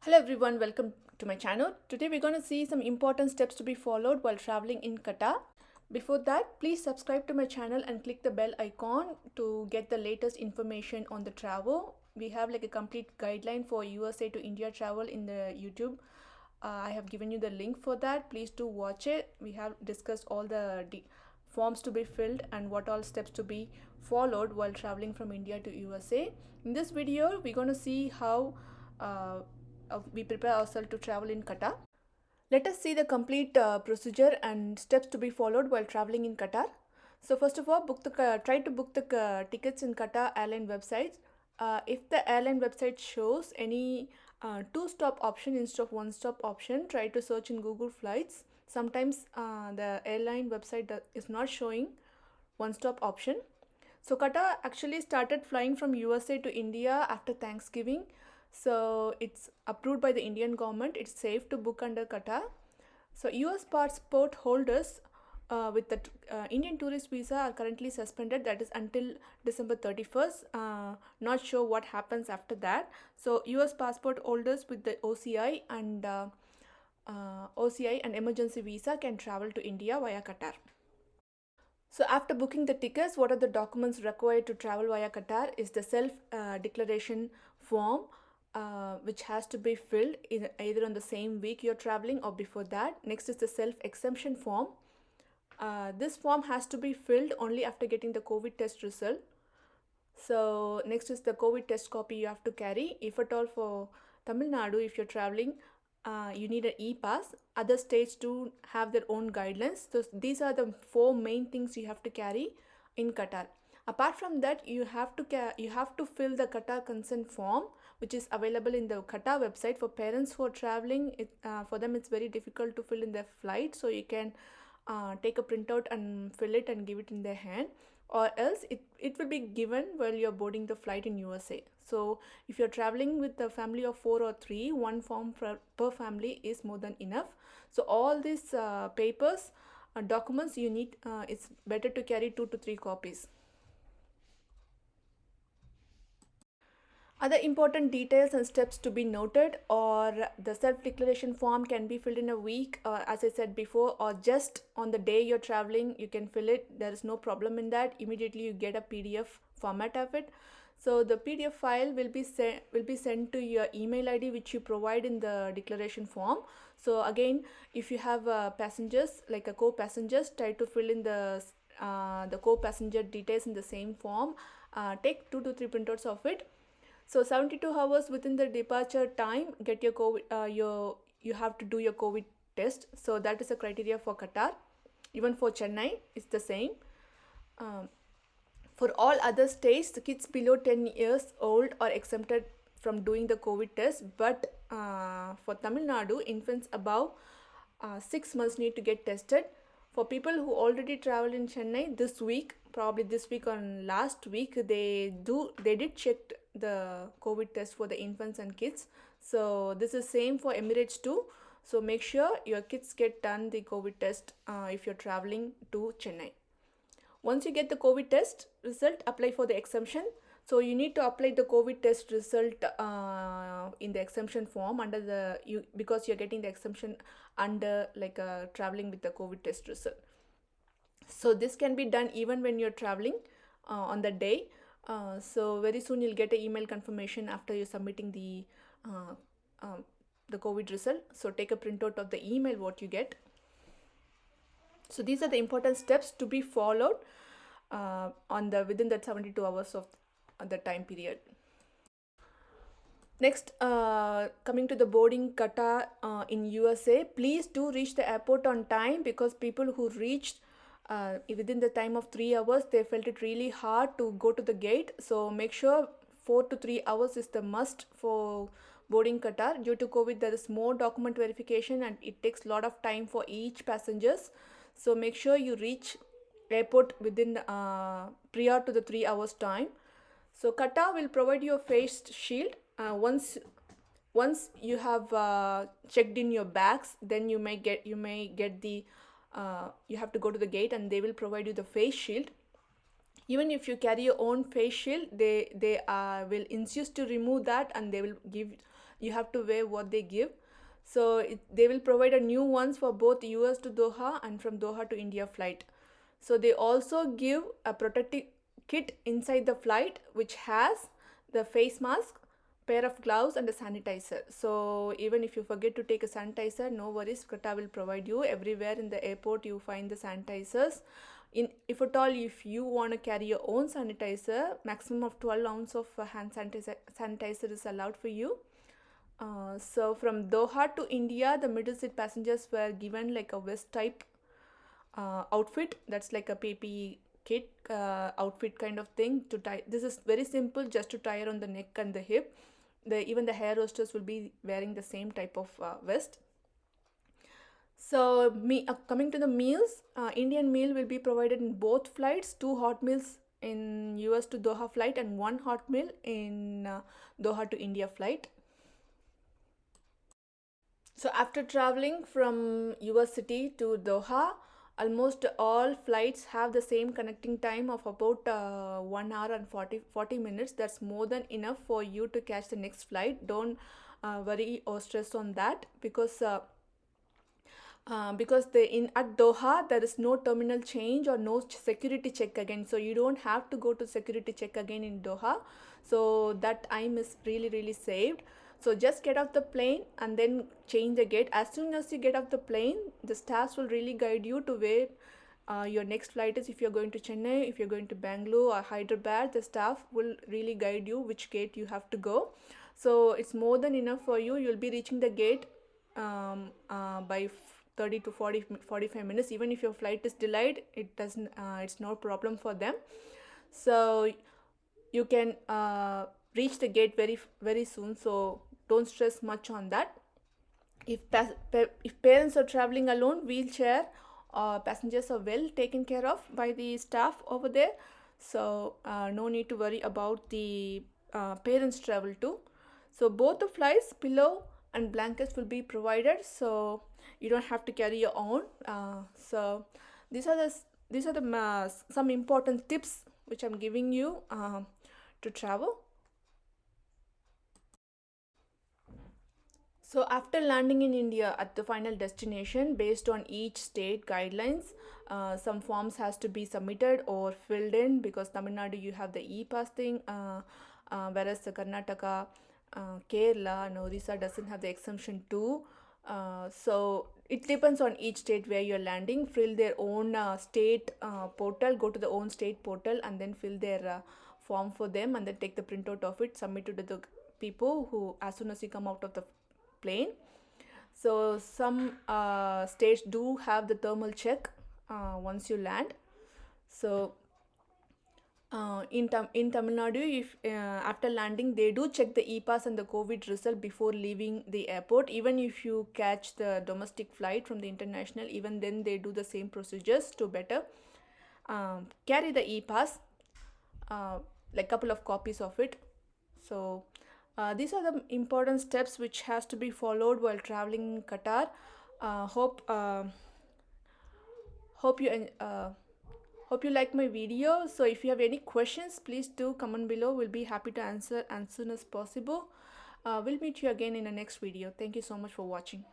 Hello everyone, welcome to my channel. Today we're going to see some important steps to be followed while traveling in Qatar. Before that, please subscribe to my channel and click the bell icon to get the latest information on the travel. We have like a complete guideline for USA to India travel in the YouTube. I have given you the link for that. Please do watch it. We have discussed all the forms to be filled and what all steps to be followed while traveling from India to USA. In this video, we're going to see how uh, we prepare ourselves to travel in Qatar. Let us see the complete procedure and steps to be followed while traveling in Qatar. So first of all, try to book the tickets in Qatar airline websites. If the airline website shows any two-stop option instead of one-stop option, try to search in Google Flights. Sometimes the airline website is not showing one-stop option. So Qatar actually started flying from USA to India after Thanksgiving. So it's approved by the Indian government. It's safe to book under Qatar. So US passport holders with the Indian tourist visa are currently suspended. That is until December 31st. Not sure what happens after that. So US passport holders with the OCI and emergency visa can travel to India via Qatar. So after booking the tickets, what are the documents required to travel via Qatar is the self-declaration form, which has to be filled either on the same week you're traveling or before that. Next is the self-exemption form. This form has to be filled only after getting the COVID test result. So next is the COVID test copy you have to carry. If at all for Tamil Nadu, if you're traveling, you need an e-pass. Other states do have their own guidelines. So these are the four main things you have to carry in Qatar. Apart from that, you have to fill the Qatar consent form, which is available in the Qatar website. For parents who are traveling, for them it's very difficult to fill in their flight, so you can take a printout and fill it and give it in their hand, or else it will be given while you're boarding the flight in USA. So if you're traveling with a family of 4 or 3, one form per family is more than enough. So all these papers, documents you need, it's better to carry 2 to 3 copies. Other important details and steps to be noted, or the self-declaration form can be filled in a week, as I said before, or just on the day you're traveling you can fill it. There is no problem in that. Immediately you get a PDF format of it. So the PDF file will be sent to your email ID which you provide in the declaration form. So again, if you have passengers like a co-passengers, try to fill in the co-passenger details in the same form. Take 2 to 3 printouts of it. So 72 hours within the departure time, get your COVID. You have to do your COVID test. So that is a criteria for Qatar. Even for Chennai, it's the same. For all other states, the kids below 10 years old are exempted from doing the COVID test. But for Tamil Nadu, infants above 6 months need to get tested. For people who already traveled in Chennai this week, probably this week or last week, they did check the COVID test for the infants and kids. So this is same for Emirates too. So make sure your kids get done the COVID test if you're traveling to Chennai. Once you get the COVID test result, apply for the exemption. So you need to apply the COVID test result in the exemption form because you're getting the exemption under like traveling with the COVID test result. So this can be done even when you're traveling on the day. So very soon you'll get an email confirmation after you're submitting the COVID result. So take a printout of the email what you get. So these are the important steps to be followed within that 72 hours of the time period. Next, coming to the boarding Qatar in USA, please do reach the airport on time, because people who reached within the time of 3 hours, they felt it really hard to go to the gate. So make sure 4 to 3 hours is the must for boarding Qatar. Due to COVID, there is more document verification and it takes a lot of time for each passengers. So make sure you reach airport within prior to the 3 hours time. So Qatar will provide you a face shield once you have checked in your bags. Then you may get the you have to go to the gate and they will provide you the face shield. Even if you carry your own face shield, they will insist to remove that, and they will give you have to wear what they give. So they will provide a new ones for both US to Doha and from Doha to India flight. So they also give a protective kit inside the flight which has the face mask, pair of gloves and a sanitizer. So even if you forget to take a sanitizer, no worries, Qatar will provide you. Everywhere in the airport you find the sanitizers. If at all if you want to carry your own sanitizer, maximum of 12 ounces of hand sanitizer is allowed for you. So from Doha to India, the middle seat passengers were given like a vest type outfit, that's like a PPE kit outfit kind of thing to tie. This is very simple, just to tie around the neck and the hip. Even the hair hostess will be wearing the same type of vest. So coming to the meals, Indian meal will be provided in both flights, 2 hot meals in US to Doha flight and 1 hot meal in Doha to India flight. So after traveling from US city to Doha, almost all flights have the same connecting time of about 1 hour and 40 minutes. That's more than enough for you to catch the next flight. Don't worry or stress on that, because at Doha there is no terminal change or no security check again, so you don't have to go to security check again in Doha. So that time is really saved. So just get off the plane and then change the gate. As soon as you get off the plane, the staffs will really guide you to where your next flight is. If you're going to Chennai, if you're going to Bangalore or Hyderabad, the staff will really guide you which gate you have to go. So it's more than enough for you. You'll be reaching the gate by 30 to 45 minutes. Even if your flight is delayed, it's no problem for them. So you can reach the gate very soon, so don't stress much on that. If parents are traveling alone, wheelchair passengers are well taken care of by the staff over there, so no need to worry about the parents travel too. So both the flights, pillow and blankets will be provided, so you don't have to carry your own. So these are the some important tips which I'm giving you to travel. So after landing in India at the final destination, based on each state guidelines, some forms has to be submitted or filled in, because Tamil Nadu you have the e-pass thing, whereas the Karnataka, Kerala and Orissa doesn't have the exemption too. So it depends on each state where you're landing. Fill their own state portal, go to the own state portal and then fill their form for them, and then take the printout of it, submit it to the people who as soon as you come out of the plane. So some states do have the thermal check once you land. So in Tamil Nadu, if after landing they do check the e-pass and the COVID result before leaving the airport. Even if you catch the domestic flight from the international, even then they do the same procedures to better carry the e-pass, like couple of copies of it. So these are the important steps which has to be followed while traveling in Qatar. Hope you like my video. So if you have any questions, please do comment below. We'll be happy to answer as soon as possible. We'll meet you again in the next video. Thank you so much for watching.